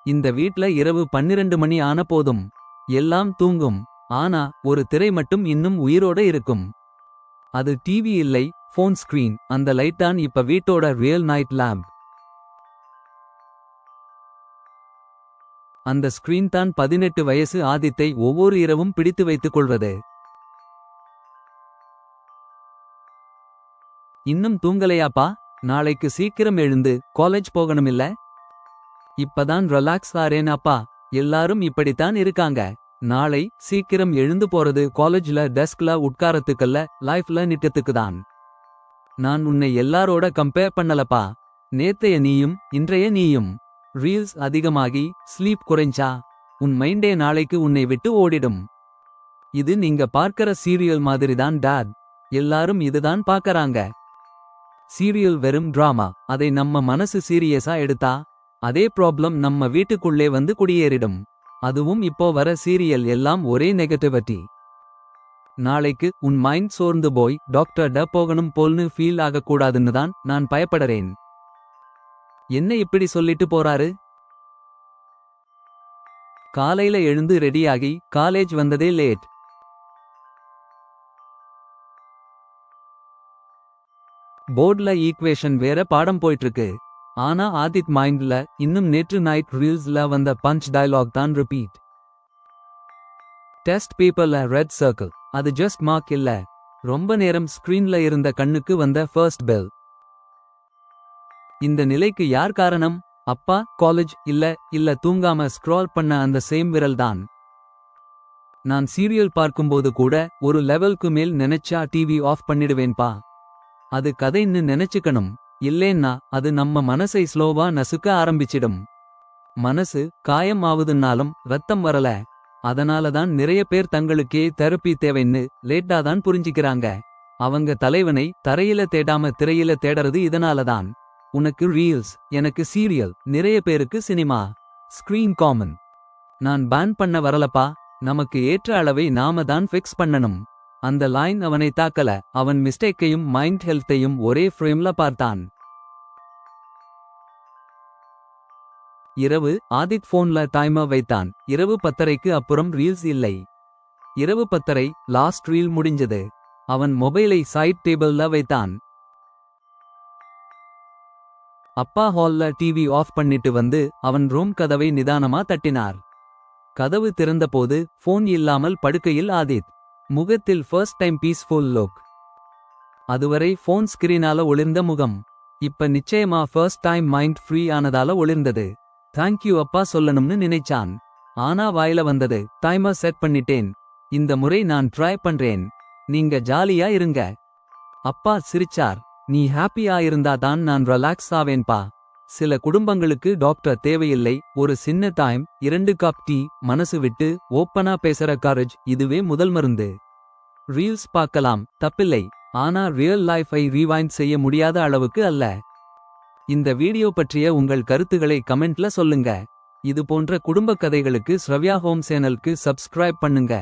இந்த வீட்ல இரவு 12 மணி ஆன போதும் எல்லாம் தூங்கும். ஆனா ஒரு திரை மட்டும் இன்னும் உயிரோட இருக்கும். அது டிவி இல்லை, ஃபோன் ஸ்கிரீன். அந்த லைட் தான் இப்ப வீட்டோட ரியல் நைட் லேம்ப். அந்த ஸ்கிரீன் தான் 18 வயசு ஆதித்தை ஒவ்வொரு இரவும் பிடித்து வைத்துக் கொள்வது. இன்னும் தூங்கலையாப்பா? நாளைக்கு சீக்கிரம் எழுந்து காலேஜ் போகணுமில்ல? இப்பதான் ரிலாக்ஸ் ஆறேன் அப்பா. எல்லாரும் இப்படித்தான் இருக்காங்க. நாளை சீக்கிரம் எழுந்து போறது காலேஜ்ல டெஸ்க்ல உட்காரத்துக்கல்ல, லைஃப்ல நிட்டத்துக்கு தான். நான் உன்னை எல்லாரோட கம்பேர் பண்ணலப்பா. நேத்தைய நீயும் இன்றைய நீயும். ரீல்ஸ் அதிகமாகி ஸ்லீப் குறைஞ்சா உன் மைண்டே நாளைக்கு உன்னை விட்டு ஓடிடும். இது நீங்க பார்க்கற சீரியல் மாதிரிதான் டாட். எல்லாரும் இதுதான் பார்க்கறாங்க. சீரியல் வெறும் டிராமா. அதை நம்ம மனசு சீரியஸா எடுத்தா அதே ப்ராப்ளம் நம்ம வீட்டுக்குள்ளே வந்து குடியேறிடும். அதுவும் இப்போ வர சீரியல் எல்லாம் ஒரே நெகட்டிவிட்டி. நாளைக்கு உன் மைண்ட் சோர்ந்து போய் டாக்டர்ட போகணும் போல்னு ஃபீல் ஆகக்கூடாதுன்னு தான் நான் பயப்படறேன். என்ன இப்படி சொல்லிட்டு போறாரு? காலையில எழுந்து ரெடியாகி காலேஜ் வந்ததே லேட். போர்ட்ல ஈக்வேஷன் வேற பாடம் போயிட்டிருக்கு. ஆனா ஆதித் மைண்ட்ல இன்னும் நேற்று நைட் ரீல்ஸ்ல வந்த பஞ்ச் டயலாக் தான் ரிப்பீட். டெஸ்ட் பேப்பர்ல ரெட் சர்க்கிள். அது ஜஸ்ட் மார்க் இல்ல, ரொம்ப நேரம் ஸ்கிரீன்ல இருந்த கண்ணுக்கு வந்த ஃபர்ஸ்ட் பெல். இந்த நிலைக்கு யார் காரணம்? அப்பா, காலேஜ் இல்ல தூங்காம ஸ்க்ரால் பண்ண அந்த சேம் விரல் தான். நான் சீரியல் பார்க்கும்போது கூட ஒரு லெவல்க்கு மேல் நினைச்சா டிவி ஆஃப் பண்ணிடுவேன்பா. அது கதைன்னு நினைச்சுக்கணும். இல்லேன்னா அது நம்ம மனசை ஸ்லோவா நசுக்க ஆரம்பிச்சிடும். மனசு காயம் ஆவுதுன்னாலும் ரத்தம் வரல. அதனாலதான் நிறைய பேர் தங்களுக்கே தெரப்பி தேவைன்னு லேட்டாதான் புரிஞ்சிக்கிறாங்க. அவங்க தலைவனை தரையில தேடாம திரையில தேடறது இதனாலதான். உனக்கு ரீல்ஸ், எனக்கு சீரியல், நிறைய பேருக்கு சினிமா. Screen common. நான் பேன் பண்ண வரலப்பா. நமக்கு ஏற்ற அளவை நாம தான் ஃபிக்ஸ் பண்ணணும். அந்த லைன் அவனை தாக்கல. அவன் மிஸ்டேக்கையும் மைண்ட் ஹெல்த்தையும் ஒரே ஃப்ரேம்ல பார்த்தான். இரவு ஆதித் போன்ல டைமர் வைத்தான். இரவு 10:30க்கு அப்புறம் ரீல்ஸ் இல்லை. இரவு 10:30 லாஸ்ட் ரீல் முடிஞ்சது. அவன் மொபைலை சைட் டேபிள்ல வைத்தான். அப்பா ஹால்ல டிவி ஆஃப் பண்ணிட்டு வந்து அவன் ரூம் கதவை நிதானமா தட்டினார். கதவு திறந்தபோது போன் இல்லாமல் படுக்கையில் ஆதித். முகத்தில் ஃபர்ஸ்ட் டைம் பீஸ்ஃபுல் லுக். அதுவரை ஃபோன் ஸ்கிரீனால ஒளிர்ந்த முகம் இப்ப நிச்சயமா ஃபர்ஸ்ட் டைம் மைண்ட் ஃப்ரீ ஆனதால ஒளிர்ந்தது. தேங்க்யூ அப்பா சொல்லணும்னு நினைச்சான். ஆனா வாயில வந்தது, டைமர் செட் பண்ணிட்டேன். இந்த முறை நான் ட்ரை பண்றேன். நீங்க ஜாலியா இருங்க. அப்பா சிரிச்சார். நீ ஹாப்பியா இருந்தா தான் நான் ரிலாக்ஸ் ஆவேன்பா. சில குடும்பங்களுக்கு டாக்டர் தேவையில்லை, ஒரு சின்ன டைம், 2 கப் டீ, மனசு விட்டு ஓப்பனா பேசுற கரேஜ், இதுவே முதல் மருந்து. ரீல்ஸ் பார்க்கலாம், தப்பில்லை. ஆனா ரியல் லைஃபை ரீவைண்ட் செய்ய முடியாத அளவுக்கு அல்ல. இந்த வீடியோ பற்றிய உங்கள் கருத்துக்களை கமெண்ட்ல சொல்லுங்க. இது போன்ற குடும்ப கதைகளுக்கு ஸ்ரவ்யா ஹோம் சேனலுக்கு சப்ஸ்கிரைப் பண்ணுங்க.